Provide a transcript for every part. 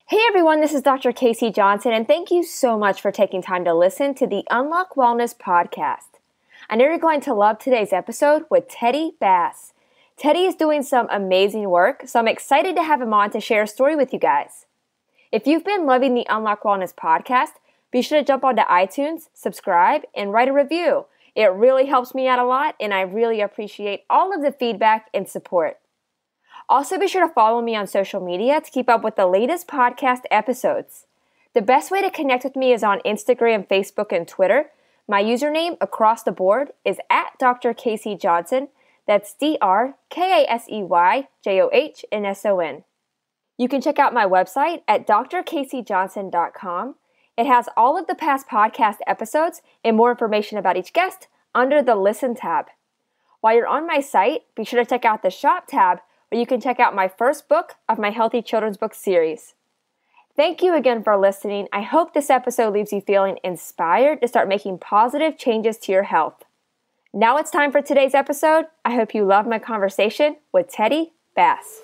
Hey everyone, this is Dr. Casey Johnson, and thank you so much for taking time to listen to the Unlock Wellness podcast. I know you're going to love today's episode with Teddy Bass. Teddy is doing some amazing work, so I'm excited to have him on to share a story with you guys. If you've been loving the Unlock Wellness podcast, be sure to jump onto iTunes, subscribe, and write a review. It really helps me out a lot, and I really appreciate all of the feedback and support. Also, be sure to follow me on social media to keep up with the latest podcast episodes. The best way to connect with me is on Instagram, Facebook, and Twitter. My username across the board is at Dr. Casey Johnson. That's DrKaseyJohnson. You can check out my website at drcaseyjohnson.com. It has all of the past podcast episodes and more information about each guest under the Listen tab. While you're on my site, be sure to check out the Shop tab, where you can check out my first book of my Healthy Children's Book series. Thank you again for listening. I hope this episode leaves you feeling inspired to start making positive changes to your health. Now it's time for today's episode. I hope you love my conversation with Teddy Bass.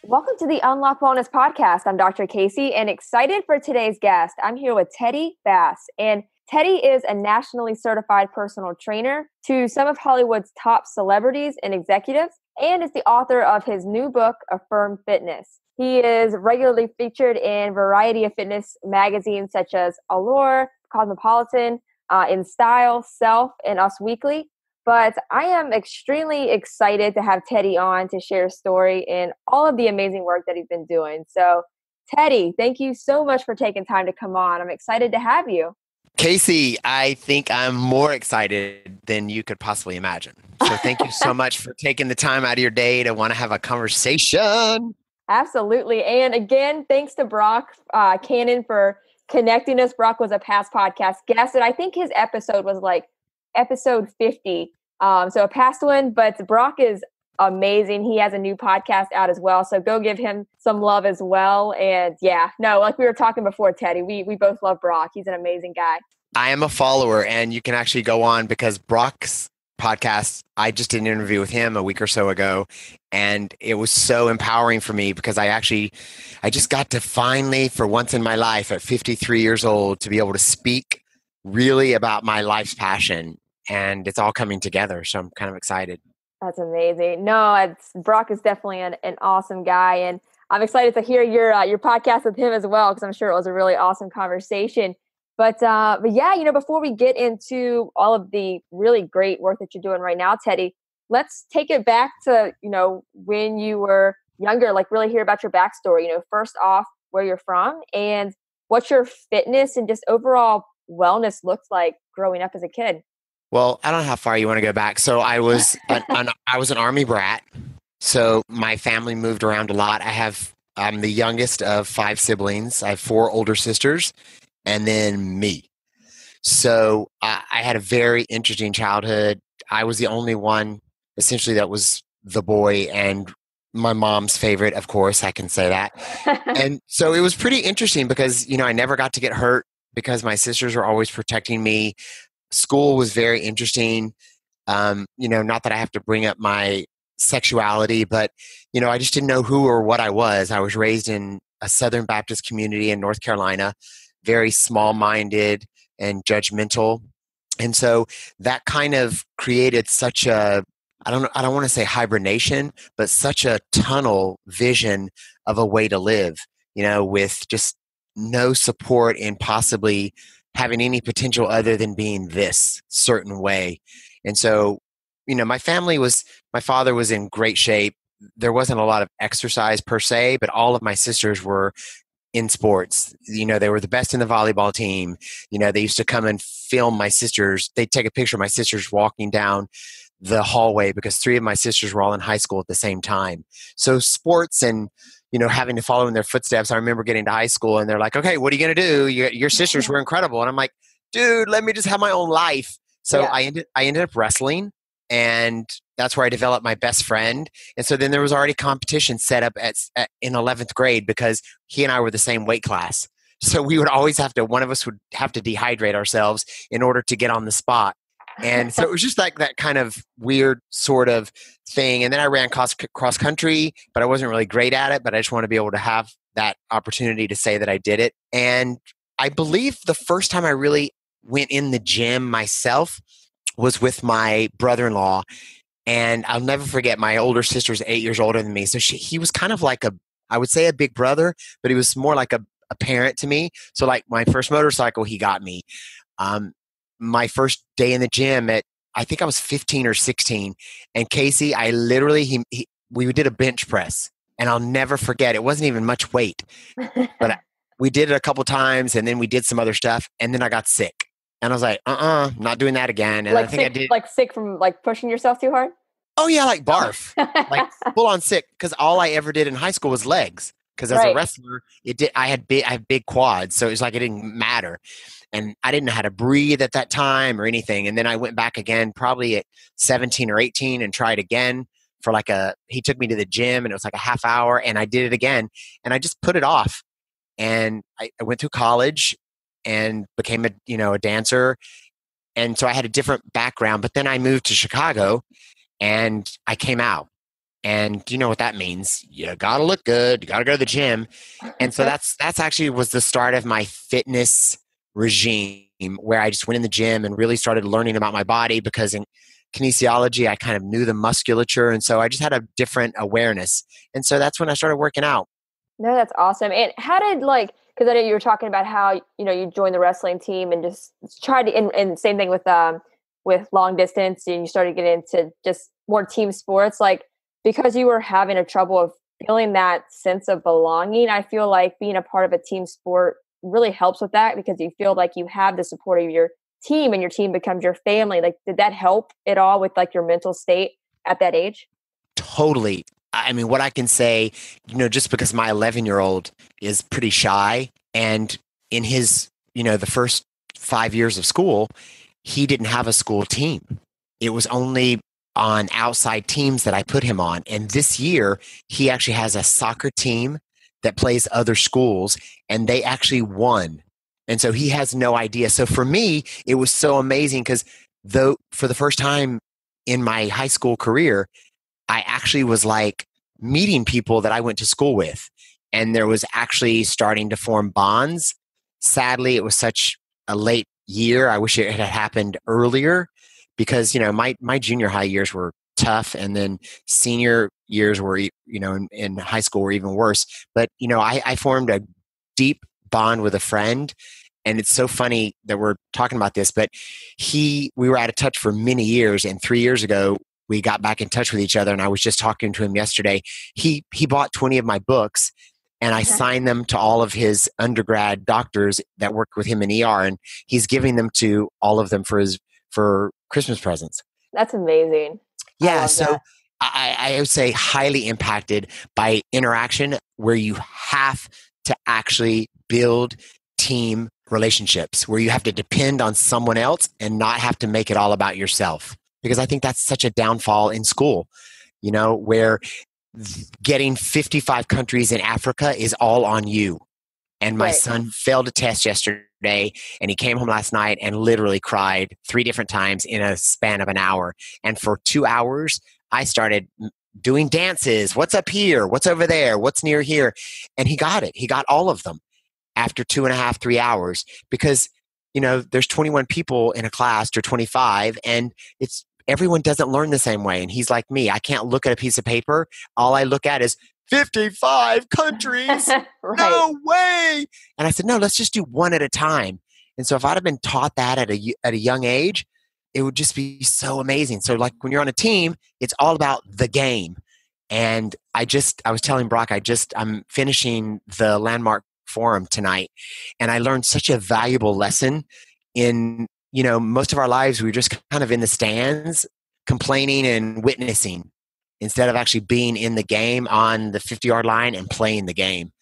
Welcome to the Unlock Wellness podcast. I'm Dr. Casey and excited for today's guest. I'm here with Teddy Bass, and Teddy is a nationally certified personal trainer to some of Hollywood's top celebrities and executives, and is the author of his new book, Affirm Fitness. He is regularly featured in a variety of fitness magazines such as Allure, Cosmopolitan, InStyle, Self, and Us Weekly. But I am extremely excited to have Teddy on to share a story and all of the amazing work that he's been doing. So, Teddy, thank you so much for taking time to come on. I'm excited to have you. Casey, I think I'm more excited than you could possibly imagine. So thank you so much for taking the time out of your day to want to have a conversation. Absolutely. And again, thanks to Brock Cannon for connecting us. Brock was a past podcast guest, and I think his episode was like episode 50. So a past one, but Brock is amazing. He has a new podcast out as well. So go give him some love as well. And like we were talking before, Teddy, we both love Brock. He's an amazing guy. I am a follower, and you can actually go on because Brock's podcast, I just did an interview with him a week or so ago, and it was so empowering for me because I just got to finally, for once in my life at 53 years old, to be able to speak really about my life's passion. And it's all coming together. So I'm kind of excited. That's amazing. No, Brock is definitely an awesome guy. And I'm excited to hear your podcast with him as well, because I'm sure it was a really awesome conversation. But yeah, before we get into all of the really great work that you're doing right now, Teddy, let's take it back to, when you were younger, like really hear about your backstory. First off, where you're from and what your fitness and just overall wellness looked like growing up as a kid. Well, I don't know how far you want to go back. So I was an Army brat. So my family moved around a lot. I'm the youngest of 5 siblings. I have 4 older sisters and then me. So I had a very interesting childhood. I was the only one essentially that was the boy and my mom's favorite, of course, I can say that. And so it was pretty interesting because, I never got to get hurt because my sisters were always protecting me. School was very interesting. Not that I have to bring up my sexuality, but, I just didn't know who or what I was. I was raised in a Southern Baptist community in North Carolina, very small-minded and judgmental. And so that kind of created such I don't want to say hibernation, but such a tunnel vision of a way to live, with just no support and possibly having any potential other than being this certain way. And so, my father was in great shape. There wasn't a lot of exercise per se, but all of my sisters were in sports. They were the best in the volleyball team. They used to come and film my sisters. They'd take a picture of my sisters walking down the hallway because 3 of my sisters were all in high school at the same time. So sports and having to follow in their footsteps. I remember getting to high school and they're like, okay, what are you going to do? Your sisters were incredible. And I'm like, dude, let me just have my own life. So yeah. I ended up wrestling, and that's where I developed my best friend. And so then there was already competition set up in 11th grade because he and I were the same weight class. So we would always one of us would have to dehydrate ourselves in order to get on the spot. And so it was just like that kind of weird sort of thing. And then I ran cross country, but I wasn't really great at it, but I just want to be able to have that opportunity to say that I did it. And I believe the first time I really went in the gym myself was with my brother-in-law. And I'll never forget, my older sister's 8 years older than me. So he was kind of like I would say a big brother, but he was more like a parent to me. So like my first motorcycle, he got me. My first day in the gym I think I was 15 or 16. And Casey, I literally, we did a bench press, and I'll never forget. It wasn't even much weight, but we did it a couple times, and then we did some other stuff, and then I got sick. And I was like, not doing that again. And like I think sick, I did. Like sick from like pushing yourself too hard? Oh yeah, like barf, like full on sick. Because all I ever did in high school was legs. Because as a wrestler, I have big quads, so it was like it didn't matter. And I didn't know how to breathe at that time or anything. And then I went back again, probably at 17 or 18, and tried again for he took me to the gym, and it was like a half hour, and I did it again, and I just put it off. And I went through college and became a dancer. And so I had a different background, but then I moved to Chicago and I came out. And you know what that means. You got to look good. You got to go to the gym. And so that's actually was the start of my fitness regime, where I just went in the gym and really started learning about my body, because in kinesiology, I kind of knew the musculature. And so I just had a different awareness. And so that's when I started working out. No, that's awesome. And how did because I know you were talking about how, you joined the wrestling team and just tried to, and same thing with long distance, and you started getting into just more team sports, because you were having a trouble of feeling that sense of belonging. I feel like being a part of a team sport really helps with that, because you feel like you have the support of your team, and your team becomes your family. Did that help at all with your mental state at that age? Totally. I mean, what I can say, just because my 11-year-old is pretty shy, and in his, the first 5 years of school, he didn't have a school team. It was only on outside teams that I put him on. And this year, he actually has a soccer team that plays other schools, and they actually won. And so he has no idea. So for me, it was so amazing, because for the first time in my high school career, I actually was meeting people that I went to school with, and there was actually starting to form bonds. Sadly, it was such a late year. I wish it had happened earlier, because, my junior high years were tough, and then senior years were, in high school were even worse. But, I formed a deep bond with a friend. And it's so funny that we're talking about this, but we were out of touch for many years. And 3 years ago, we got back in touch with each other. And I was just talking to him yesterday. He bought 20 of my books, and I signed them to all of his undergrad doctors that work with him in ER. And he's giving them to all of them for Christmas presents. That's amazing. Yeah. So I would say highly impacted by interaction, where you have to actually build team relationships, where you have to depend on someone else and not have to make it all about yourself. Because I think that's such a downfall in school, where getting 55 countries in Africa is all on you. And my son failed a test yesterday, and he came home last night and literally cried 3 different times in a span of an hour. And for 2 hours, I started doing dances. What's up here? What's over there? What's near here? And he got it. He got all of them after 2.5, 3 hours, because, there's 21 people in a class or 25, and everyone doesn't learn the same way. And he's like me. I can't look at a piece of paper. All I look at is 55 countries. No way. And I said, no, let's just do one at a time. And so if I'd have been taught that at a young age, it would just be so amazing. So when you're on a team, it's all about the game. And I was telling Brock, I'm finishing the Landmark Forum tonight, and I learned such a valuable lesson. In most of our lives, we're just kind of in the stands complaining and witnessing, instead of actually being in the game on the 50-yard line and playing the game.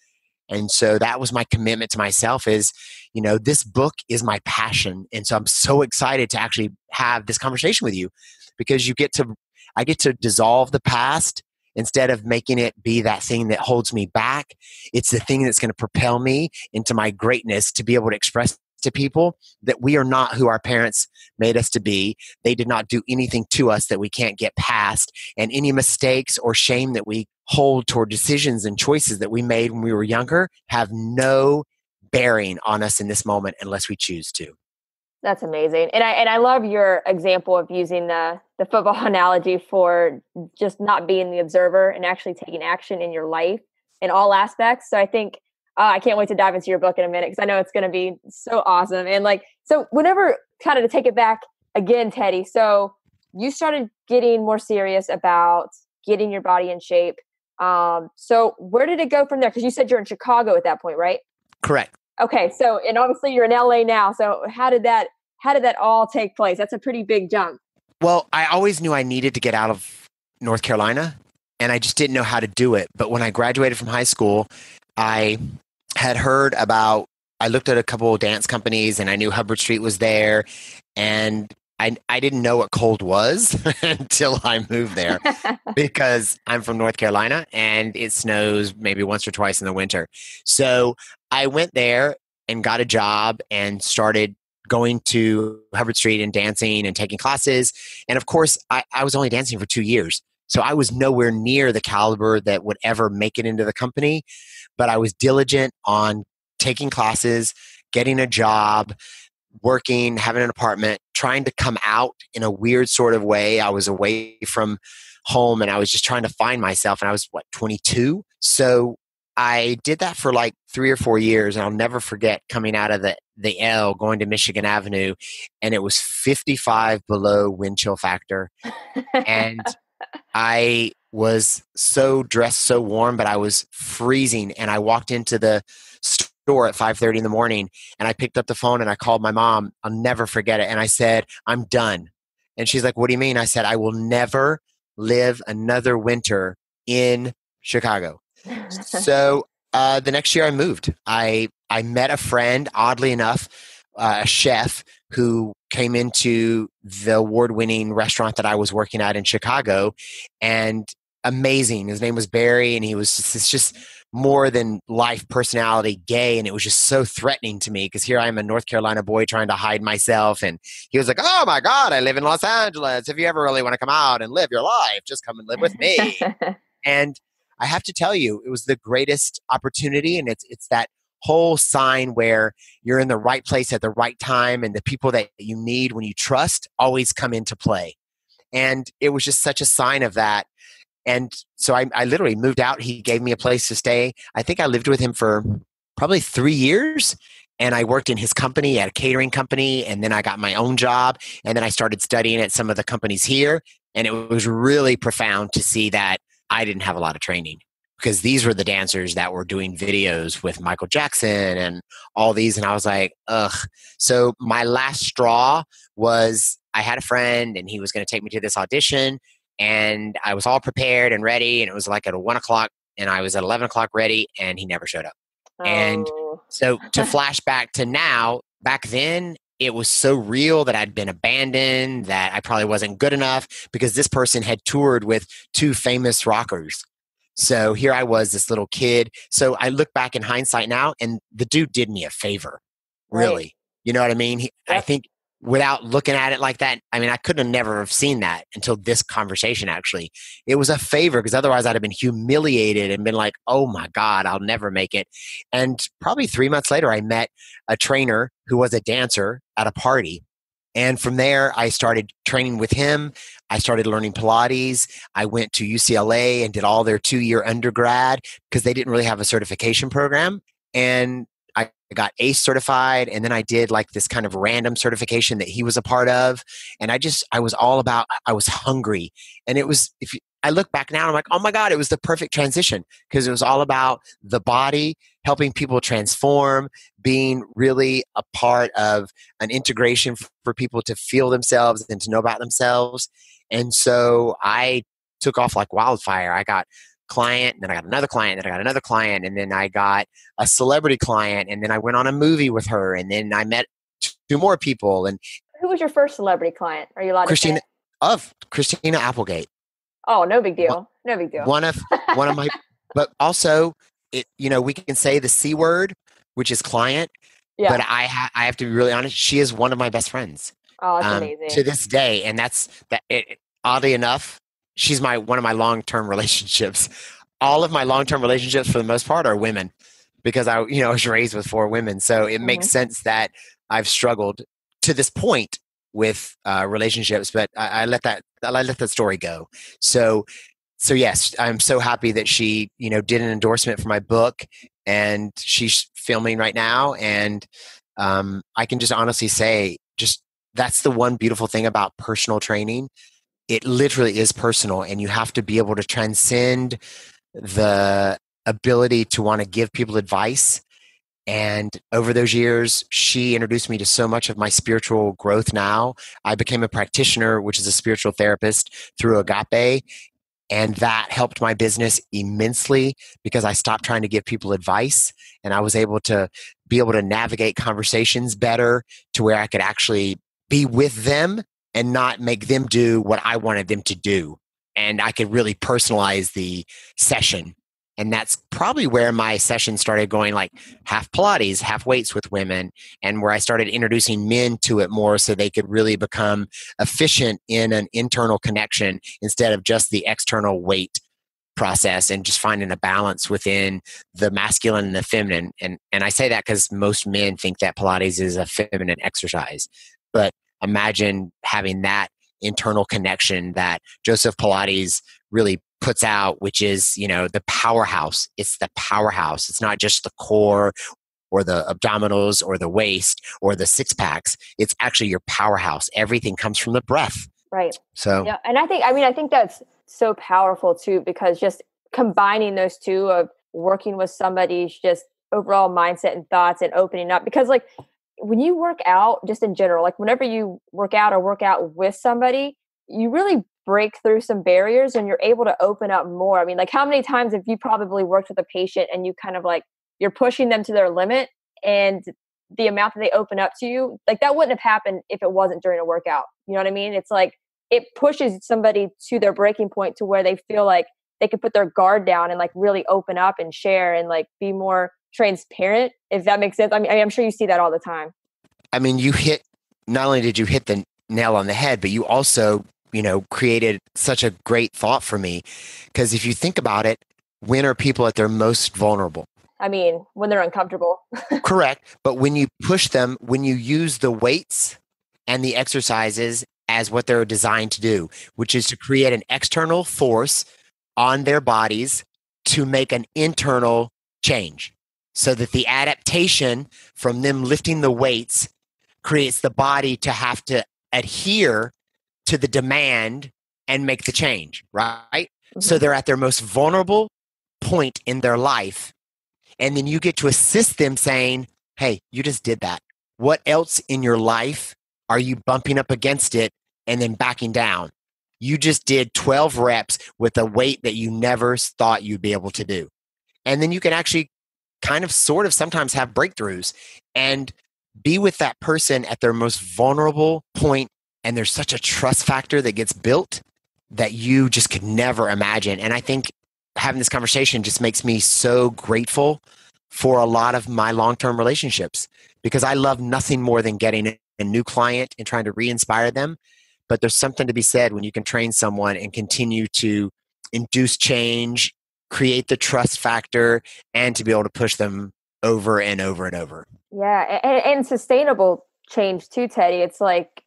And so that was my commitment to myself, is this book is my passion. And so I'm so excited to actually have this conversation with you, because I get to dissolve the past instead of making it be that thing that holds me back, it's the thing that's going to propel me into my greatness to be able to express to people that we are not who our parents made us to be. They did not do anything to us that we can't get past. And any mistakes or shame that we hold toward decisions and choices that we made when we were younger have no bearing on us in this moment unless we choose to. That's amazing. And I love your example of using the football analogy for just not being the observer and actually taking action in your life in all aspects. So I think I can't wait to dive into your book in a minute because I know it's going to be so awesome. And so whenever, kind of to take it back again, Teddy, so you started getting more serious about getting your body in shape. So where did it go from there? Because you said you're in Chicago at that point, right? Correct. Okay. So, and obviously you're in LA now. So how did that all take place? That's a pretty big jump. Well, I always knew I needed to get out of North Carolina, and I just didn't know how to do it. But when I graduated from high school, I had heard about, I looked at a couple of dance companies, and I knew Hubbard Street was there, and I didn't know what cold was until I moved there because I'm from North Carolina and it snows maybe once or twice in the winter. So I went there and got a job and started going to Hubbard Street and dancing and taking classes. And of course, I was only dancing for 2 years. So I was nowhere near the caliber that would ever make it into the company. But I was diligent on taking classes, getting a job, working, having an apartment, trying to come out in a weird sort of way. I was away from home and I was just trying to find myself. And I was, 22? So I did that for like 3 or 4 years. And I'll never forget coming out of the L, going to Michigan Avenue, and it was 55 below wind chill factor. And I was so dressed, so warm, but I was freezing. And I walked into the store at 5:30 in the morning and I picked up the phone and I called my mom. I'll never forget it. And I said, I'm done. And she's like, what do you mean? I said, I will never live another winter in Chicago. So the next year I moved. I met a friend, oddly enough, a chef who came into the award-winning restaurant that I was working at in Chicago, and amazing. His name was Barry, and he was just more than life personality, gay, and it was just so threatening to me because here I am, a North Carolina boy trying to hide myself, and he was like, oh my God, I live in Los Angeles. If you ever really want to come out and live your life, just come and live with me. And I have to tell you, it was the greatest opportunity, and it's that whole sign where you're in the right place at the right time, and the people that you need when you trust always come into play. And it was just such a sign of that. And so I literally moved out. He gave me a place to stay. I think I lived with him for probably 3 years. And I worked in his company at a catering company. And then I got my own job. And then I started studying at some of the companies here. And it was really profound to see that I didn't have a lot of training, because these were the dancers that were doing videos with Michael Jackson and all these. And I was like, ugh. So my last straw was I had a friend and he was going to take me to this audition. And I was all prepared and ready. And it was like at 1 o'clock and I was at 11 o'clock ready and he never showed up. Oh. And so to flash back to now, back then, it was so real that I'd been abandoned, that I probably wasn't good enough because this person had toured with 2 famous rockers. So here I was, this little kid. So I look back in hindsight now and the dude did me a favor, really. Right. You know what I mean? I think without looking at it like that, I mean, I couldn't have never have seen that until this conversation, actually. It was a favor because otherwise I'd have been humiliated and been like, oh my God, I'll never make it. And probably 3 months later, I met a trainer who was a dancer at a party. And from there, I started training with him. I started learning Pilates. I went to UCLA and did all their 2-year undergrad because they didn't really have a certification program. And I got ACE certified, and then I did like this kind of random certification that he was a part of. And I was all about, I was hungry. And it was, I look back now, I'm like, oh my God, it was the perfect transition because it was all about the body, helping people transform, being really a part of an integration for people to feel themselves and to know about themselves. And so I took off like wildfire. I got client, and then I got another client, and then I got another client, and then I got a celebrity client, and then I went on a movie with her, and then I met 2 more people. And who was your first celebrity client? Are you allowed to say? Christina Applegate. Oh, no big One deal. No big deal. one of one of my, but also we can say the C word, which is client, but Yeah. I have to be really honest. She is one of my best friends, Oh, that's to amazing. this day, and that's that. Oddly enough, she's one of my long term relationships. All of my long term relationships, for the most part, are women because I was raised with four women, so it makes Hmm. sense that I've struggled to this point with relationships. But I let that story go. So yes, I'm so happy that she, did an endorsement for my book, and she's filming right now. And I can just honestly say, just that's the one beautiful thing about personal training. It literally is personal, and you have to be able to transcend the ability to want to give people advice. And over those years, she introduced me to so much of my spiritual growth now. I became a practitioner, which is a spiritual therapist, through Agape, and that helped my business immensely because I stopped trying to give people advice, and I was able to navigate conversations better to where I could actually be with them and not make them do what I wanted them to do. And I could really personalize the session. And that's probably where my session started going, like half Pilates, half weights with women, and where I started introducing men to it more so they could really become efficient in an internal connection instead of just the external weight process, and just finding a balance within the masculine and the feminine. And I say that because most men think that Pilates is a feminine exercise. But imagine having that internal connection that Joseph Pilates really puts out, which is, the powerhouse. It's the powerhouse. It's not just the core or the abdominals or the waist or the six packs. It's actually your powerhouse. Everything comes from the breath. Right. So Yeah. And I think that's so powerful too, because just combining those two of working with somebody's just overall mindset and thoughts and opening up, because like when you work out, just in general, like whenever you work out or work out with somebody, you really break through some barriers and you're able to open up more. I mean, like how many times have you probably worked with a patient and you kind of like, you're pushing them to their limit, and the amount that they open up to you, like that wouldn't have happened if it wasn't during a workout. You know what I mean? It's like it pushes somebody to their breaking point to where they feel like they can put their guard down and like really open up and share and like be more transparent, if that makes sense. I'm sure you see that all the time. I mean, not only did you hit the nail on the head, but you also, created such a great thought for me. Because if you think about it, when are people at their most vulnerable? I mean, when they're uncomfortable. Correct. But when you push them, when you use the weights and the exercises as what they're designed to do, which is to create an external force on their bodies to make an internal change, so that the adaptation from them lifting the weights creates the body to have to adhere to the demand and make the change, right? So Mhm. they're at their most vulnerable point in their life. And then you get to assist them saying, hey, you just did that. What else in your life are you bumping up against it and then backing down? You just did 12 reps with a weight that you never thought you'd be able to do. And then you can actually kind of sort of sometimes have breakthroughs and be with that person at their most vulnerable point. And there's such a trust factor that gets built that you just could never imagine. And I think having this conversation just makes me so grateful for a lot of my long-term relationships, because I love nothing more than getting a new client and trying to re-inspire them. But there's something to be said when you can train someone and continue to induce change, create the trust factor, and to be able to push them over and over and over. Yeah, and sustainable change too, Teddy. It's like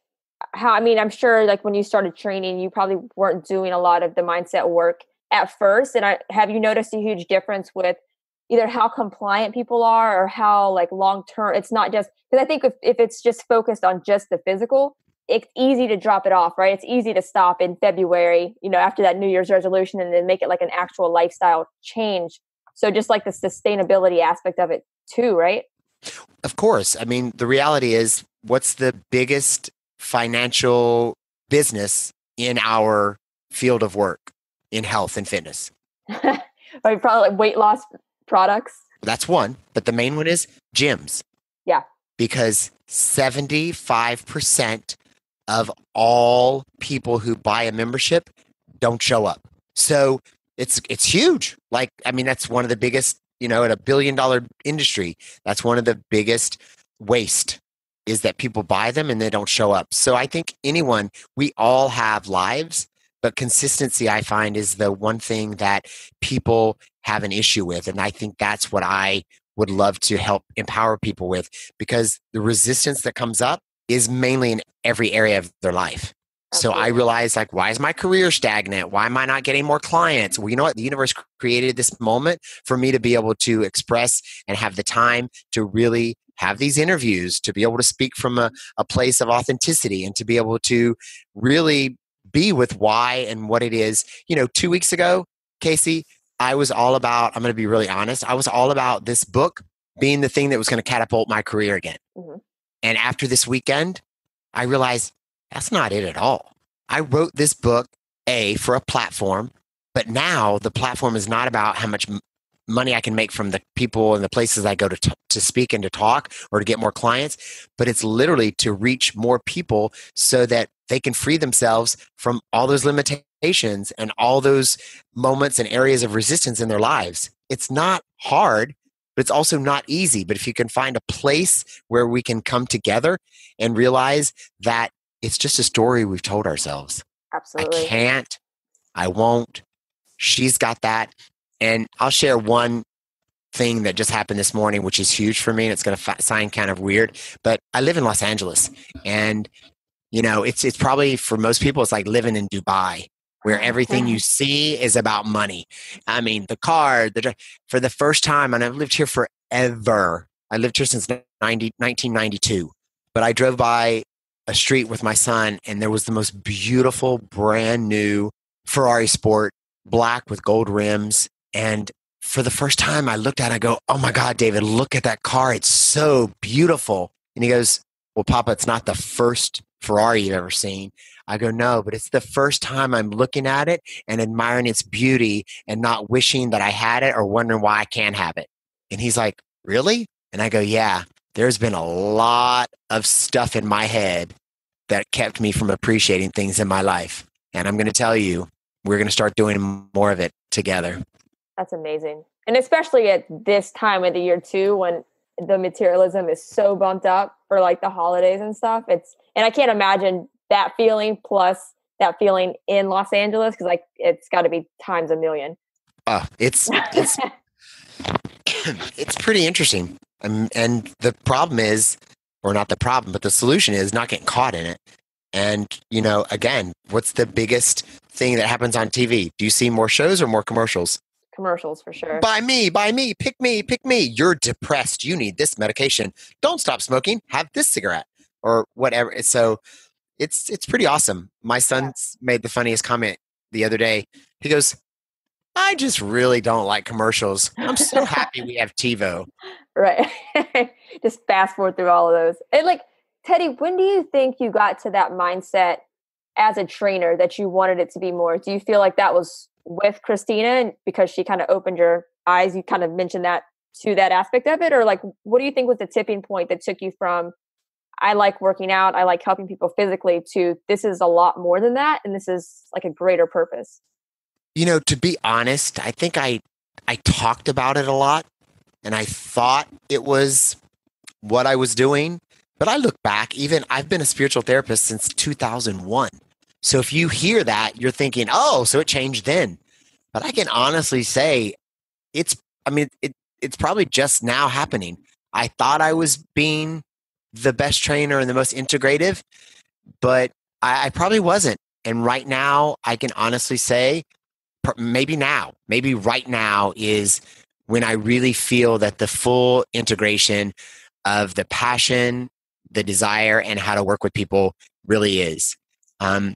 I'm sure like when you started training, you probably weren't doing a lot of the mindset work at first. And have you noticed a huge difference with either how compliant people are or how like long term? It's not just because I think if it's just focused on just the physical, it's easy to drop it off, right? It's easy to stop in February, after that New Year's resolution, and then make it like an actual lifestyle change. So just like the sustainability aspect of it too, right? Of course. I mean, the reality is, what's the biggest financial business in our field of work in health and fitness? Or probably like weight loss products. That's one. But the main one is gyms, Yeah. because 75% of all people who buy a membership don't show up. So it's huge. Like, I mean, that's one of the biggest, in a $1 billion industry, that's one of the biggest waste is that people buy them and they don't show up. So I think we all have lives, but consistency, I find, is the one thing that people have an issue with. And I think that's what I would love to help empower people with, because the resistance that comes up is mainly in every area of their life. Absolutely. So I realized, like, why is my career stagnant? Why am I not getting more clients? Well, you know what? The universe created this moment for me to be able to express and have the time to really have these interviews, to be able to speak from a place of authenticity, and to be able to really be with why and what it is. 2 weeks ago, Casey, I was all about, I'm going to be really honest, I was all about this book being the thing that was going to catapult my career again. Mm-hmm. And after this weekend, I realized that's not it at all. I wrote this book, for a platform, but now the platform is not about how much money I can make from the people and the places I go to speak and to talk or to get more clients, but it's literally to reach more people so that they can free themselves from all those limitations and all those moments and areas of resistance in their lives. It's not hard, but it's also not easy. But if you can find a place where we can come together and realize that it's just a story we've told ourselves. Absolutely. I can't, I won't, she's got that. And I'll share one thing that just happened this morning, which is huge for me. And it's going to sound kind of weird, but I live in Los Angeles, and it's probably, for most people, it's like living in Dubai, where everything you see is about money. I mean, the car, for the first time, and I've lived here forever. I lived here since 1992, but I drove by a street with my son, and there was the most beautiful, brand new Ferrari Sport, black with gold rims. And for the first time I looked at it, I go, oh my God, David, look at that car. It's so beautiful. And he goes, well, Papa, it's not the first Ferrari you've ever seen. I go, no, but it's the first time I'm looking at it and admiring its beauty and not wishing that I had it or wondering why I can't have it. And he's like, really? And I go, yeah, there's been a lot of stuff in my head that kept me from appreciating things in my life. And I'm going to tell you, we're going to start doing more of it together. That's amazing. And especially at this time of the year too, when the materialism is so bumped up for like the holidays and stuff. And I can't imagine that feeling plus that feeling in Los Angeles, because like it's got to be times a million. It's it's pretty interesting. And the problem is, or not the problem, but the solution is not getting caught in it. And, again, what's the biggest thing that happens on TV? Do you see more shows or more commercials? Commercials, for sure. Buy me, pick me. You're depressed. You need this medication. Don't stop smoking. Have this cigarette or whatever. So it's pretty awesome. My son made the funniest comment the other day. He goes, I just really don't like commercials. I'm so happy we have TiVo. Right. Just fast forward through all of those. And like, Teddy, when do you think you got to that mindset as a trainer that you wanted it to be more? Do you feel like that was with Christina because she kind of opened your eyes? You kind of mentioned that to that aspect of it, or like, what do you think was the tipping point that took you from, I like working out, I like helping people physically, to this is a lot more than that, and this is like a greater purpose? To be honest, I think I talked about it a lot, and I thought it was what I was doing. But I look back, I've been a spiritual therapist since 2001. So if you hear that, you're thinking, oh, so it changed then. But I can honestly say it's probably just now happening. I thought I was being the best trainer and the most integrative, but I probably wasn't. And right now, I can honestly say, maybe right now is when I really feel that the full integration of the passion, the desire, and how to work with people really is. I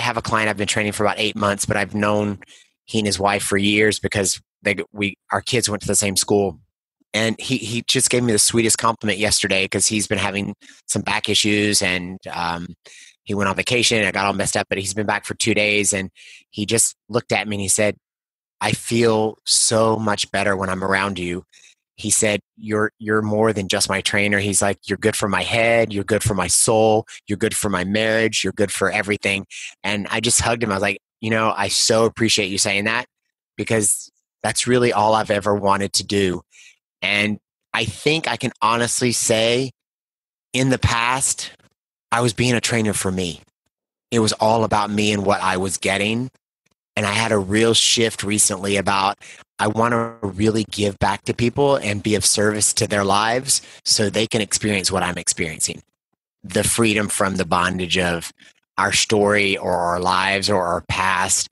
have a client I've been training for about 8 months, but I've known he and his wife for years because our kids went to the same school. And he just gave me the sweetest compliment yesterday because he's been having some back issues, and he went on vacation and I got all messed up, but he's been back for 2 days, and he just looked at me and he said, I feel so much better when I'm around you. He said, you're more than just my trainer. He's like, you're good for my head. You're good for my soul. You're good for my marriage. You're good for everything. And I just hugged him. I was like, I so appreciate you saying that, because that's really all I've ever wanted to do. And I think I can honestly say in the past, I was being a trainer for me. It was all about me and what I was getting. And I had a real shift recently about I want to really give back to people and be of service to their lives so they can experience what I'm experiencing. The freedom from the bondage of our story or our lives or our past.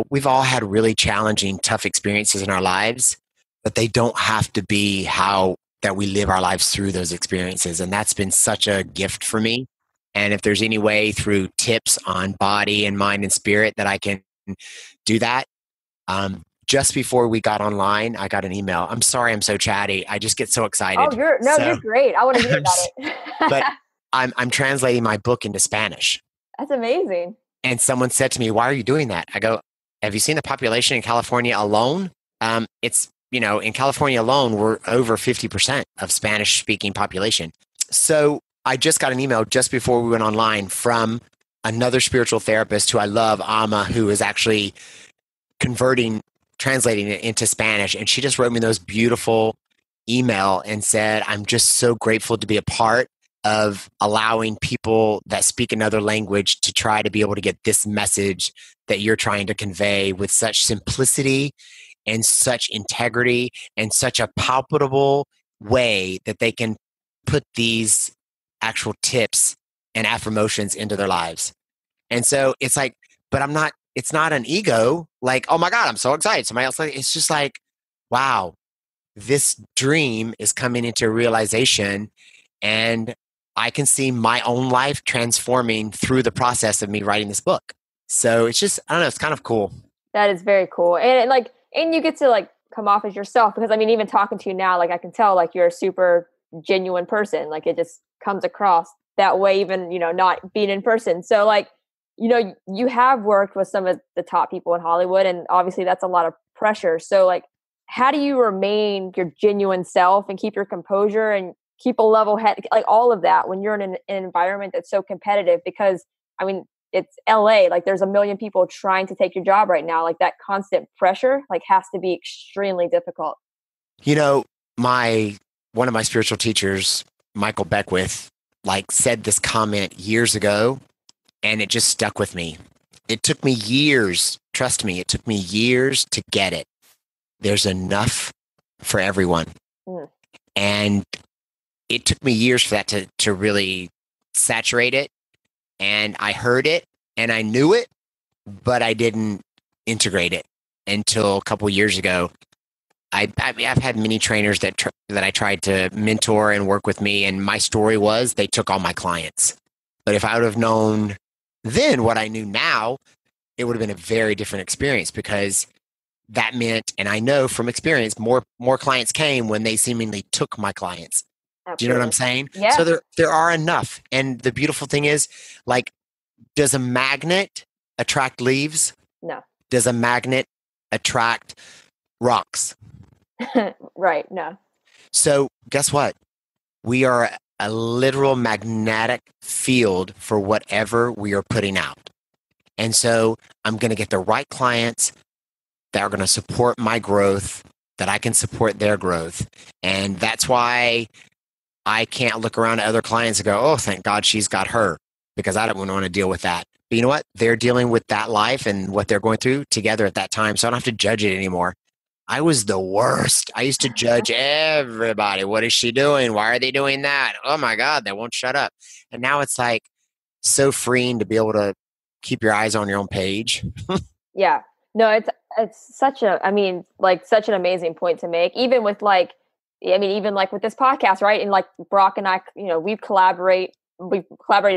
We've all had really challenging, tough experiences in our lives, but they don't have to be how that we live our lives through those experiences. And that's been such a gift for me. And if there's any way through tips on body and mind and spirit that I can do that. Just before we got online, I got an email. I'm sorry, I'm so chatty. I just get so excited. Oh, you're great. I want to hear about it. But I'm translating my book into Spanish. That's amazing. And someone said to me, "Why are you doing that?" I go, "Have you seen the population in California alone? It's in California alone, we're over 50% of Spanish speaking population." So I just got an email just before we went online from another spiritual therapist who I love, Ama, who is actually translating it into Spanish. And she just wrote me those beautiful email and said, "I'm just so grateful to be a part of allowing people that speak another language to try to be able to get this message that you're trying to convey with such simplicity and such integrity and such a palpable way that they can put these actual tips and affirmations into their lives." And so it's like, but it's not an ego. Like, oh my God, I'm so excited. Somebody else, it's just like, wow, this dream is coming into realization, and I can see my own life transforming through the process of me writing this book. So it's just, I don't know, it's kind of cool. That is very cool. And you get to come off as yourself, because even talking to you now, I can tell you're a super genuine person. It just comes across that way, even, not being in person. So you have worked with some of the top people in Hollywood, and obviously that's a lot of pressure. So how do you remain your genuine self and keep your composure and keep a level head, all of that when you're in an environment that's so competitive? Because it's LA, there's a million people trying to take your job right now. That constant pressure has to be extremely difficult. One of my spiritual teachers, Michael Beckwith, said this comment years ago, and it just stuck with me. It took me years, trust me, it took me years to get it. There's enough for everyone. Mm. And it took me years for that to really saturate it. And I heard it and I knew it, but I didn't integrate it until a couple years ago. I've had many trainers that I tried to mentor and work with me, and my story was they took all my clients. But if I would have known then what I knew now, it would have been a very different experience, because that meant, and I know from experience, more clients came when they seemingly took my clients. Absolutely. Do you know what I'm saying? Yeah. So there are enough. And the beautiful thing is, does a magnet attract leaves? No. Does a magnet attract rocks? Right. No. So guess what? We are a literal magnetic field for whatever we are putting out. And so I'm going to get the right clients that are going to support my growth, that I can support their growth. And that's why I can't look around at other clients and go, "Oh, thank God she's got her," because I don't want to deal with that. But you know what? They're dealing with that life and what they're going through together at that time. So I don't have to judge it anymore. I was the worst. I used to judge everybody. What is she doing? Why are they doing that? Oh my God, they won't shut up. And now it's so freeing to be able to keep your eyes on your own page. Yeah. No, it's such such an amazing point to make. Even with even with this podcast, right? And Brock and I, we've collaborated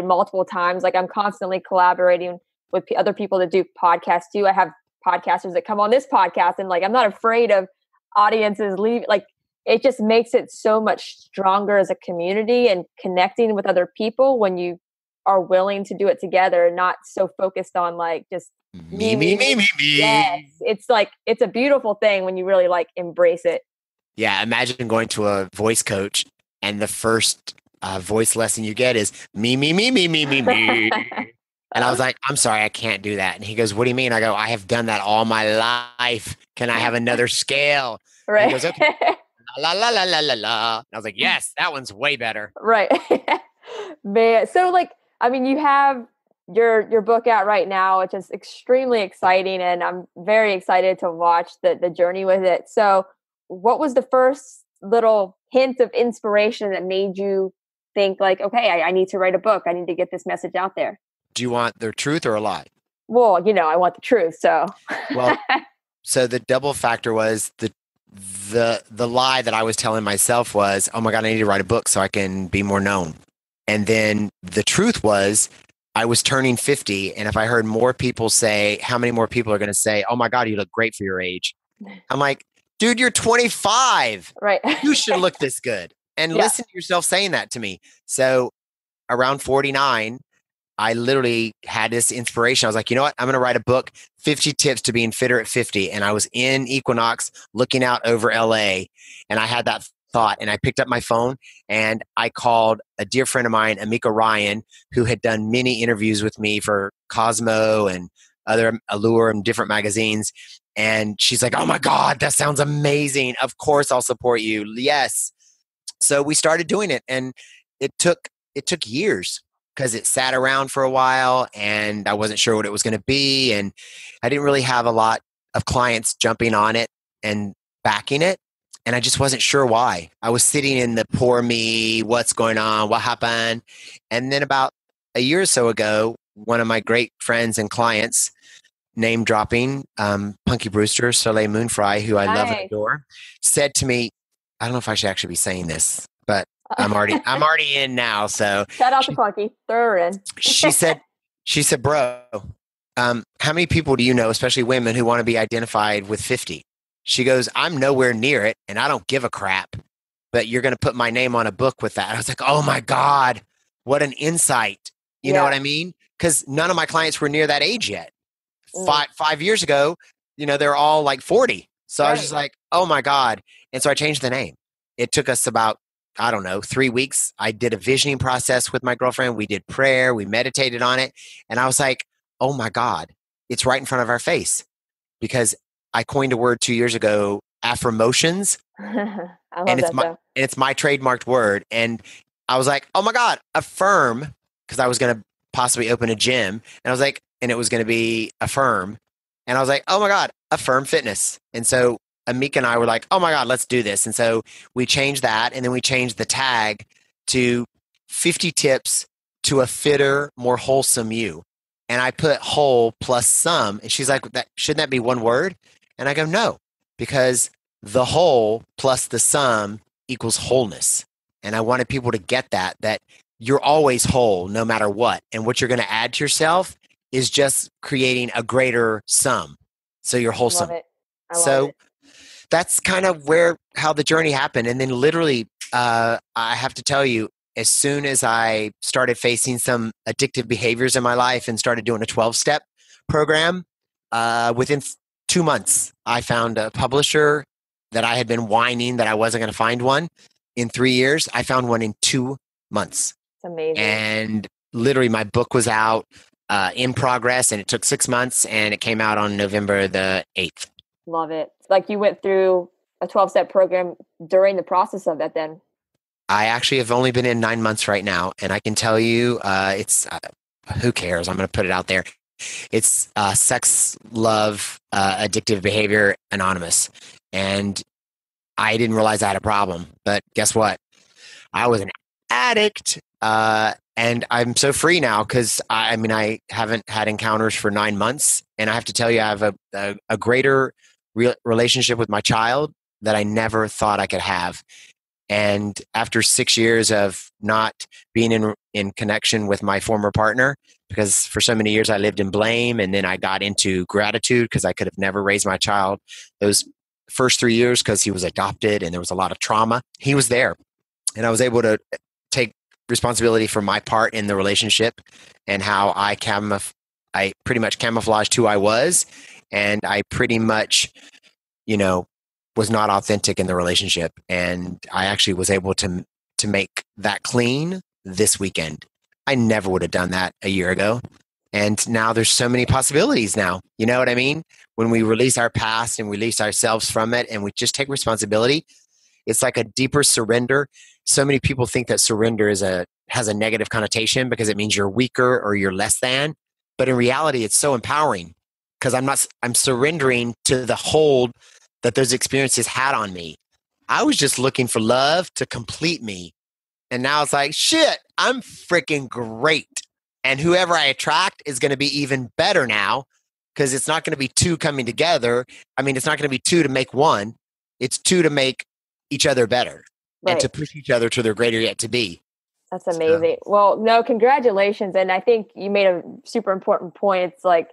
multiple times. I'm constantly collaborating with other people that do podcasts too. I have podcasters that come on this podcast, and I'm not afraid of audiences leave. It just makes it so much stronger as a community and connecting with other people when you are willing to do it together and not so focused on just me. Yes. It's a beautiful thing when you really embrace it. Yeah. Imagine going to a voice coach and the first voice lesson you get is me. And I was like, I'm sorry, I can't do that. And he goes, what do you mean? I go, I have done that all my life. Can I have another scale? And he Right. goes, okay. La la la la la la. And I was like, yes, that one's way better. Right. Man, so like, I mean, you have your book out right now, which is extremely exciting, and I'm very excited to watch the journey with it. So, what was the first little hint of inspiration that made you think like, okay, I need to write a book. I need to get this message out there. Do you want the truth or a lie? Well, I want the truth. So, Well, so the double factor was the lie that I was telling myself was, oh my God, I need to write a book so I can be more known. And then the truth was I was turning 50. And if I heard more people say, how many more people are going to say, oh my God, you look great for your age? I'm like, dude, you're 25. right. You should look this good. And Yeah. listen to yourself saying that to me. So around 49, I literally had this inspiration. I was like, you know what? I'm going to write a book, 50 tips to being fitter at 50. And I was in Equinox looking out over LA. And I had that thought, and I picked up my phone and I called a dear friend of mine, Amika Ryan, who had done many interviews with me for Cosmo and other Allure and different magazines. And she's like, oh my God, that sounds amazing. Of course I'll support you. Yes. So we started doing it, and it took years because it sat around for a while and I wasn't sure what it was going to be. And I didn't really have a lot of clients jumping on it and backing it. And I just wasn't sure why. I was sitting in the poor me, what's going on, what happened? And then about a year or so ago, one of my great friends and clients, name dropping, Punky Brewster, Soleil Moonfry, who I love and adore, said to me, I don't know if I should actually be saying this, but I'm already in now. So Shout out to Punky. Throw her in. she said, bro, how many people do you know, especially women, who want to be identified with 50? She goes, I'm nowhere near it and I don't give a crap, but you're going to put my name on a book with that. I was like, oh my God, what an insight. You know what I mean? Because none of my clients were near that age yet. 5 years ago, they're all like 40. So I was just like, oh my God. And so I changed the name. It took us about, I don't know, 3 weeks. I did a visioning process with my girlfriend. We did prayer. We meditated on it. And I was like, oh my God, it's right in front of our face. Because I coined a word 2 years ago, affirmations. I love it's my trademarked word. And I was like, oh my God, affirm. Because I was going to possibly open a gym. And I was like, and it was going to be Affirm. And I was like, oh my God, Affirm Fitness. And so Amika and I were like, oh my God, let's do this. And so we changed that. And then we changed the tag to 50 tips to a fitter, more wholesome you. And I put whole plus some. And she's like, shouldn't that be one word? And I go, no, because the whole plus the sum equals wholeness. And I wanted people to get that you're always whole no matter what. And what you're going to add to yourself is just creating a greater sum. So you're wholesome. Love it. I love it. That's kind of how the journey happened. And then literally, I have to tell you, as soon as I started facing some addictive behaviors in my life and started doing a 12-step program, within 2 months, I found a publisher that I had been whining that I wasn't going to find one. In 3 years, I found one in 2 months. It's amazing. And literally my book was out in progress, and it took 6 months, and it came out on November the 8th. Love it. Like you went through a 12-step program during the process of that then. I actually have only been in 9 months right now. And I can tell you, it's, who cares? I'm going to put it out there. It's Sex, Love, Addictive Behavior Anonymous. And I didn't realize I had a problem, but guess what? I was an addict. And I'm so free now because I haven't had encounters for 9 months. And I have to tell you, I have a greater relationship with my child that I never thought I could have. And after 6 years of not being in connection with my former partner, because for so many years I lived in blame, and then I got into gratitude because I could have never raised my child. Those first 3 years, because he was adopted and there was a lot of trauma, he was there. And I was able to take responsibility for my part in the relationship and how I pretty much camouflaged who I was. And I pretty much, was not authentic in the relationship. And I actually was able to make that clean this weekend. I never would have done that a year ago. And now there's so many possibilities now. You know what I mean? When we release our past and release ourselves from it and we just take responsibility, it's like a deeper surrender. So many people think that surrender has a negative connotation because it means you're weaker or you're less than. But in reality, it's so empowering because I'm surrendering to the hold that those experiences had on me. I was just looking for love to complete me. And now it's like, shit, I'm freaking great. And whoever I attract is going to be even better now because it's not going to be two coming together. I mean, it's not going to be two to make one. It's two to make each other better and to push each other to their greater yet to be. That's amazing. Well, no, congratulations. And I think you made a super important point. It's like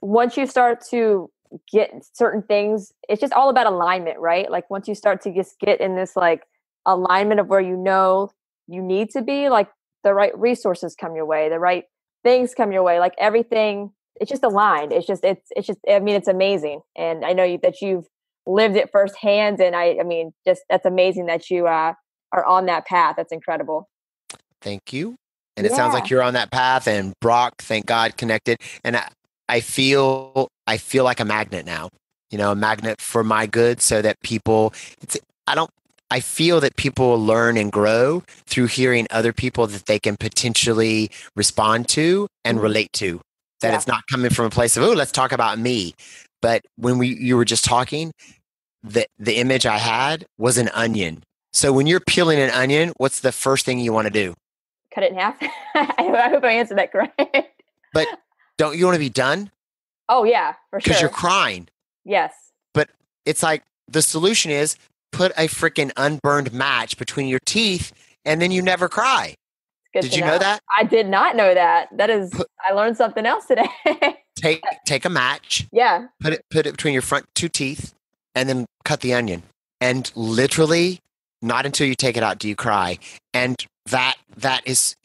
once you start to get certain things, it's just all about alignment, right? Like once you start to just get in this like alignment of where you know you need to be, like the right resources come your way, the right things come your way, like everything, it's just aligned. It's just, I mean, it's amazing. And I know that you've lived it firsthand. And I mean, just, that's amazing that you are on that path. That's incredible. Thank you. And it sounds like you're on that path, and Brock, thank God, connected. And I feel like a magnet now, you know, a magnet for my good so that people, I feel that people will learn and grow through hearing other people that they can potentially respond to and relate to. That it's not coming from a place of, oh, let's talk about me. But when you were just talking, the image I had was an onion. So when you're peeling an onion, what's the first thing you want to do? Cut it in half. I hope I answered that correct. But don't you want to be done? Oh yeah, for sure. Because you're crying. Yes. But it's like the solution is put a freaking unburned match between your teeth and then you never cry. Did you know that? I did not know that. I learned something else today. Take a match. Yeah. Put it between your front two teeth and then cut the onion. And literally, not until you take it out do you cry. And that is,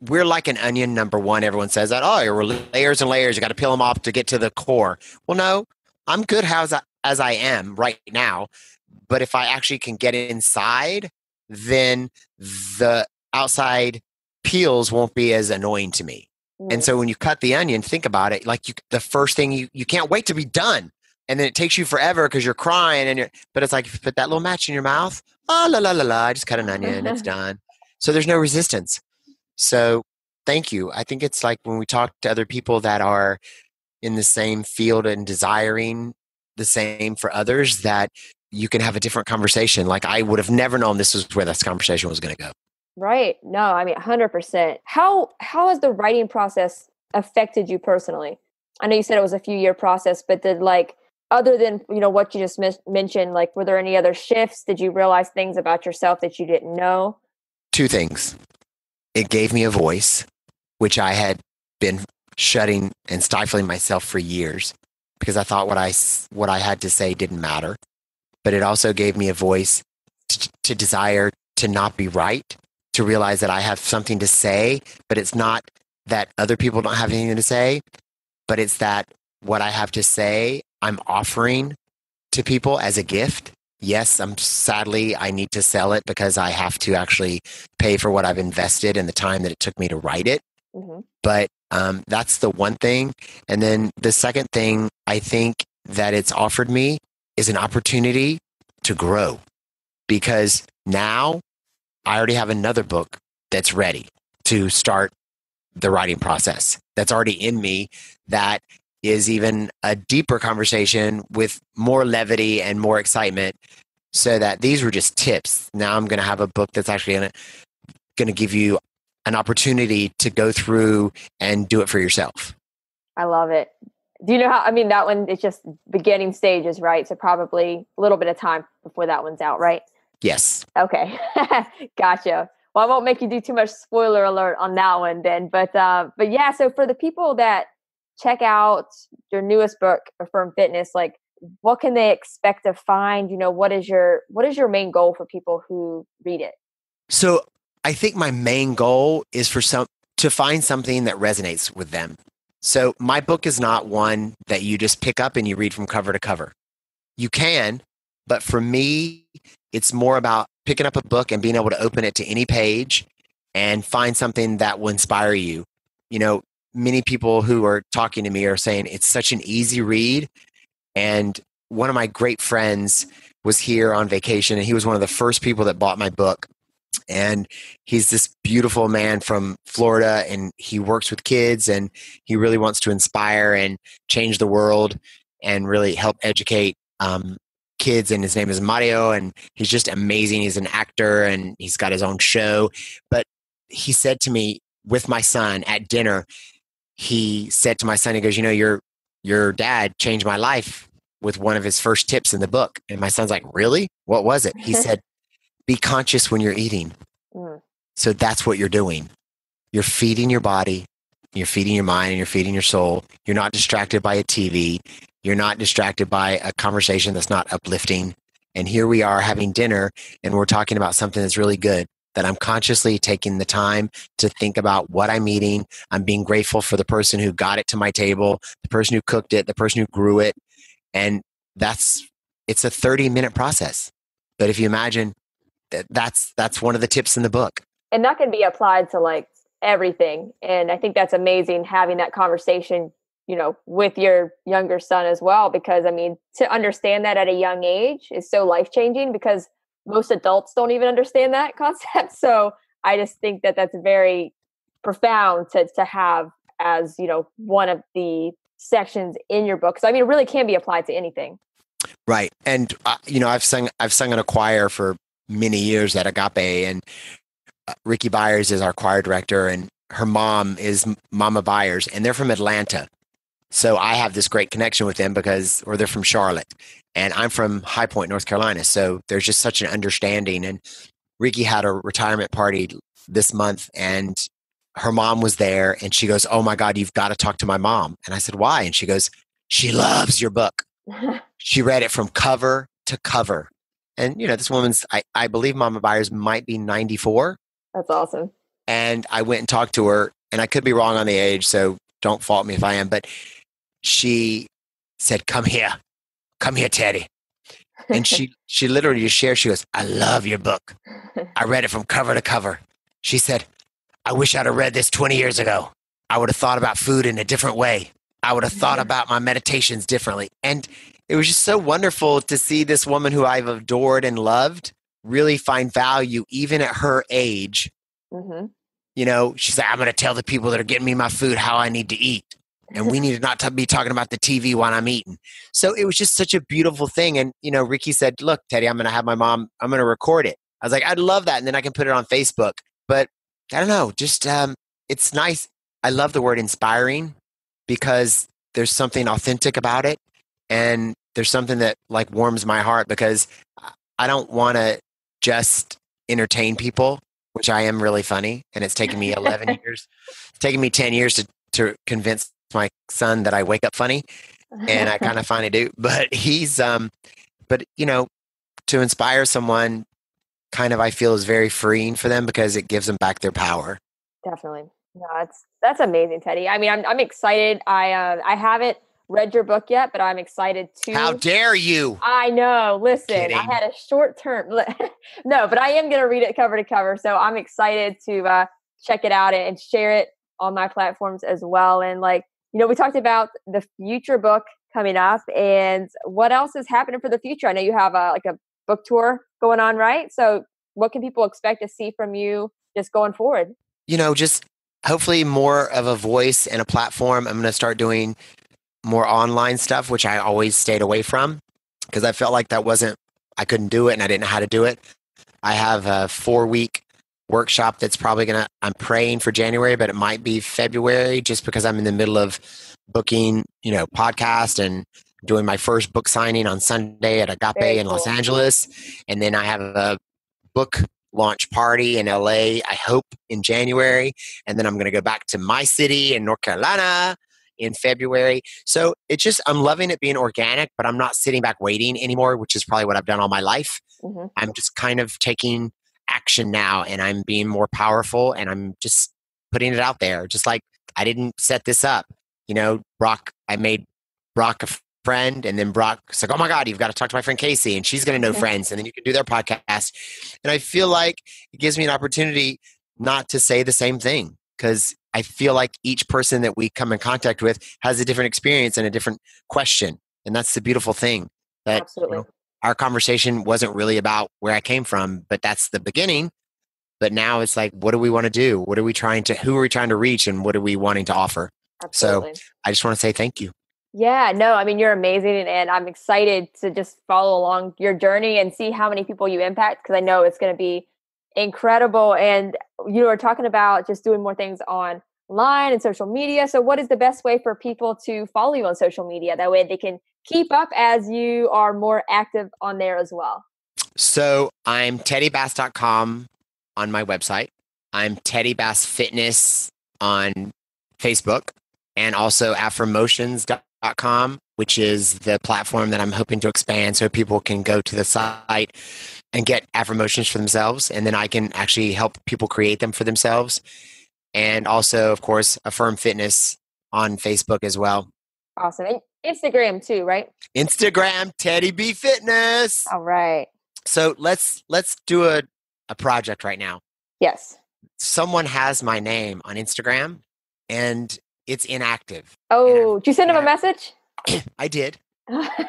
we're like an onion, number one. Everyone says that, oh, you're layers and layers. You got to peel them off to get to the core. Well, no, I'm good as I am right now. But if I actually can get inside, then the outside peels won't be as annoying to me. And so when you cut the onion, think about it. Like the first thing you can't wait to be done. And then it takes you forever because you're crying. But it's like if you put that little match in your mouth, oh, la, la, la, la, I just cut an onion. It's done. So there's no resistance. So thank you. I think it's like when we talk to other people that are in the same field and desiring the same for others, that you can have a different conversation. Like I would have never known this was where this conversation was going to go. Right. No, I mean, 100%. How has the writing process affected you personally? I know you said it was a few-year process, but did other than, what you just mentioned, were there any other shifts? Did you realize things about yourself that you didn't know? Two things. It gave me a voice, which I had been shutting and stifling myself for years because I thought what I had to say didn't matter. But it also gave me a voice to desire to not be right, to realize that I have something to say, but it's not that other people don't have anything to say, but it's that what I have to say, I'm offering to people as a gift. Yes, sadly, I need to sell it because I have to actually pay for what I've invested and the time that it took me to write it. Mm-hmm. But that's the one thing. And then the second thing I think that it's offered me is an opportunity to grow, because now I already have another book that's ready to start the writing process. That's already in me. That is even a deeper conversation with more levity and more excitement, so that these were just tips. Now I'm going to have a book that's actually going to give you an opportunity to go through and do it for yourself. I love it. Do you know how, that one, it's just beginning stages, right? So probably a little bit of time before that one's out, right? Yes. Okay. Gotcha. Well, I won't make you do too much spoiler alert on that one then, but yeah, so for the people that check out your newest book, Affirm Fitness, what can they expect to find? What is your main goal for people who read it? So I think my main goal is to find something that resonates with them. So my book is not one that you just pick up and you read from cover to cover. You can, but for me, it's more about picking up a book and being able to open it to any page and find something that will inspire you. many people who are talking to me are saying it's such an easy read. And one of my great friends was here on vacation, and he was one of the first people that bought my book. And he's this beautiful man from Florida, and he works with kids, and he really wants to inspire and change the world and really help educate kids. And his name is Mario, and he's just amazing. He's an actor, and he's got his own show. But he said to me with my son at dinner, he said to my son, he goes, your dad changed my life with one of his first tips in the book. And my son's like, really? What was it? He said, be conscious when you're eating. So that's what you're doing. You're feeding your body, you're feeding your mind, and you're feeding your soul. You're not distracted by a TV. You're not distracted by a conversation that's not uplifting. And here we are having dinner, and we're talking about something that's really good, that I'm consciously taking the time to think about what I'm eating. I'm being grateful for the person who got it to my table, the person who cooked it, the person who grew it. And it's a 30-minute process. But if you imagine that's one of the tips in the book. And that can be applied to like everything. And I think that's amazing having that conversation, with your younger son as well, because I mean, to understand that at a young age is so life-changing, because most adults don't even understand that concept. So I just think that that's very profound to have as, one of the sections in your book. So I mean, it really can be applied to anything. Right. And, I've sung in a choir for many years at Agape, and Ricky Byers is our choir director, and her mom is Mama Byers, and they're from Atlanta. So I have this great connection with them or they're from Charlotte, and I'm from High Point, North Carolina. So there's just such an understanding. And Ricky had a retirement party this month, and her mom was there, and she goes, "Oh my God, you've got to talk to my mom." And I said, "Why?" And she goes, "She loves your book." She read it from cover to cover. And, this woman's, I believe Mama Byers might be 94. That's awesome. And I went and talked to her, and I could be wrong on the age, so don't fault me if I am. But she said, come here, Teddy. And she literally just shared, she goes, "I love your book. I read it from cover to cover." She said, "I wish I'd have read this 20 years ago. I would have thought about food in a different way. I would have thought about my meditations differently." And it was just so wonderful to see this woman who I've adored and loved really find value even at her age. Mm-hmm. She's like, "I'm going to tell the people that are getting me my food how I need to eat. And we need to not be talking about the TV while I'm eating." So it was just such a beautiful thing. And, Ricky said, "Look, Teddy, I'm going to have my mom, I'm going to record it." I was like, "I'd love that. And then I can put it on Facebook." But I don't know, just it's nice. I love the word inspiring because there's something authentic about it. And there's something that like warms my heart, because I don't want to just entertain people, which I am really funny. And it's taken me 11 years. It's taken me 10 years to convince my son that I wake up funny. And I kind of finally do. But to inspire someone kind of, I feel, is very freeing for them because it gives them back their power. Definitely. No, that's amazing, Teddy. I mean, I'm excited. I haven't read your book yet, but I'm excited to. How dare you? I know. Listen, Kidding. I had a short term. No, but I am going to read it cover to cover. So I'm excited to check it out and share it on my platforms as well. And we talked about the future book coming up, and what else is happening for the future? I know you have a book tour going on, right? So what can people expect to see from you just going forward? Just hopefully more of a voice and a platform. I'm going to start doing more online stuff, which I always stayed away from because I felt like I couldn't do it and I didn't know how to do it. I have a 4-week workshop that's probably I'm praying for January, but it might be February just because I'm in the middle of booking, podcast and doing my first book signing on Sunday at Agape in Los Angeles. And then I have a book launch party in LA, I hope in January. And then I'm going to go back to my city in North Carolina in February. So I'm loving it being organic, but I'm not sitting back waiting anymore, which is probably what I've done all my life. Mm-hmm. I'm just kind of taking action now, and I'm being more powerful, and I'm just putting it out there. Just like I didn't set this up. I made Brock a friend, and then Brock's like, "Oh my God, you've got to talk to my friend Casey, and she's going to know friends, and then you can do their podcast." And I feel like it gives me an opportunity not to say the same thing, because I feel like each person that we come in contact with has a different experience and a different question. And that's the beautiful thing that Absolutely. our conversation wasn't really about where I came from, but that's the beginning. But now it's like, what do we want to do? Who are we trying to reach, and what are we wanting to offer? So Absolutely. I just want to say thank you. Yeah, no, I mean, you're amazing. And I'm excited to just follow along your journey and see how many people you impact, because I know it's going to be incredible. And you were talking about just doing more things online and social media. So what is the best way for people to follow you on social media? That way they can keep up as you are more active on there as well. So I'm teddybass.com on my website. I'm Teddy Bass Fitness on Facebook, and also affirmotions.com, which is the platform that I'm hoping to expand so people can go to the site and get affirmations for themselves. And then I can actually help people create them for themselves. And also, of course, Affirm Fitness on Facebook as well. Awesome. And Instagram too, right? Instagram, Teddy B Fitness. All right. So let's do a project right now. Yes. Someone has my name on Instagram and it's inactive. Oh, did you send him a message? I did.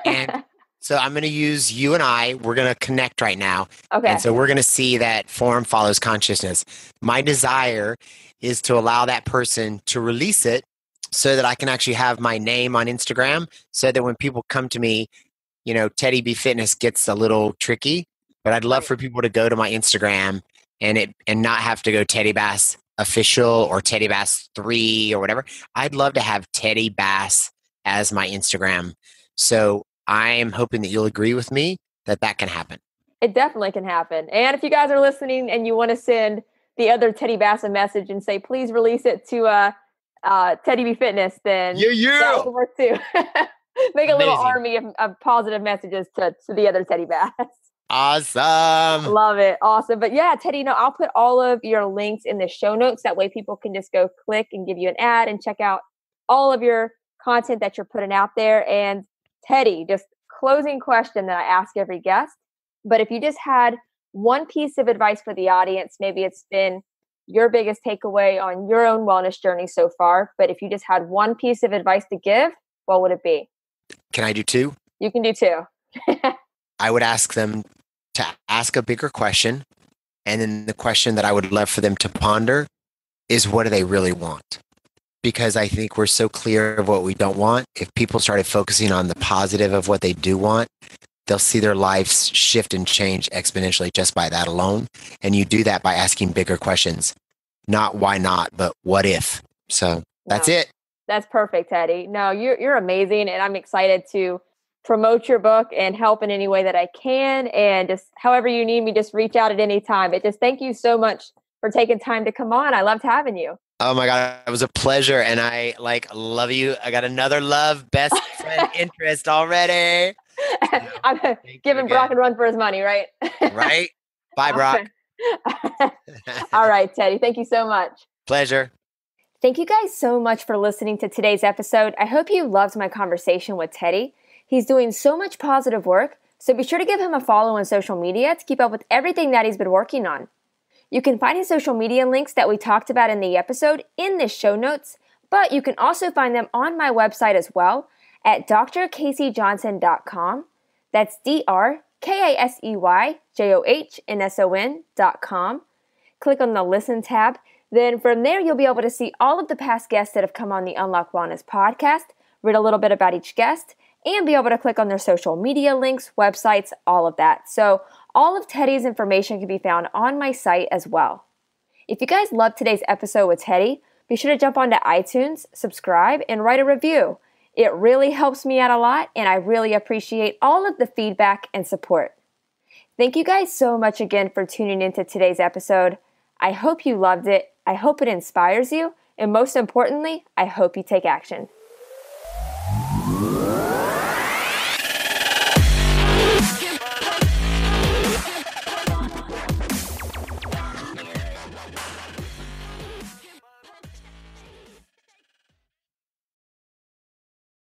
And so I'm going to use you and we're going to connect right now. Okay. And so we're going to see that form follows consciousness. My desire is to allow that person to release it so that I can actually have my name on Instagram, so that when people come to me, Teddy B Fitness gets a little tricky, but I'd love for people to go to my Instagram and not have to go Teddy Bass Official or Teddy Bass 3 or whatever. I'd love to have Teddy Bass as my Instagram. So I'm hoping that you'll agree with me that can happen. It definitely can happen. And if you guys are listening and you want to send the other Teddy Bass a message and say, please release it to Teddy B Fitness, then that will work too. Make a little army of positive messages to the other Teddy Bass. Awesome. Love it. Awesome. But yeah, Teddy, I'll put all of your links in the show notes. That way people can just go click and give you an ad and check out all of your content that you're putting out there. And Teddy, just closing question that I ask every guest. But if you just had one piece of advice for the audience, maybe it's been your biggest takeaway on your own wellness journey so far, but if you just had one piece of advice to give, what would it be? Can I do two? You can do two. I would ask them to ask a bigger question. And then the question that I would love for them to ponder is, what do they really want? Because I think we're so clear of what we don't want. If people started focusing on the positive of what they do want, they'll see their lives shift and change exponentially just by that alone. And you do that by asking bigger questions. Not why not, but what if? So that's it. That's perfect, Teddy. No, you're amazing. And I'm excited to promote your book and help in any way that I can. And just however you need me, just reach out at any time. But just thank you so much for taking time to come on. I loved having you. Oh my God, it was a pleasure. And I love you. I got another best friend interest already. I'm giving Brock a run for his money, right? Right. Bye, Brock. All right, Teddy. Thank you so much. Pleasure. Thank you guys so much for listening to today's episode. I hope you loved my conversation with Teddy. He's doing so much positive work, so be sure to give him a follow on social media to keep up with everything that he's been working on. You can find his social media links that we talked about in the episode in the show notes, but you can also find them on my website as well at drkaseyjohnson.com. That's drkaseyjohnson.com. Click on the Listen tab. Then from there, you'll be able to see all of the past guests that have come on the Unlock Wellness podcast, read a little bit about each guest, and be able to click on their social media links, websites, all of that. So all of Teddy's information can be found on my site as well. If you guys loved today's episode with Teddy, be sure to jump onto iTunes, subscribe, and write a review. It really helps me out a lot, and I really appreciate all of the feedback and support. Thank you guys so much again for tuning into today's episode. I hope you loved it. I hope it inspires you. And most importantly, I hope you take action.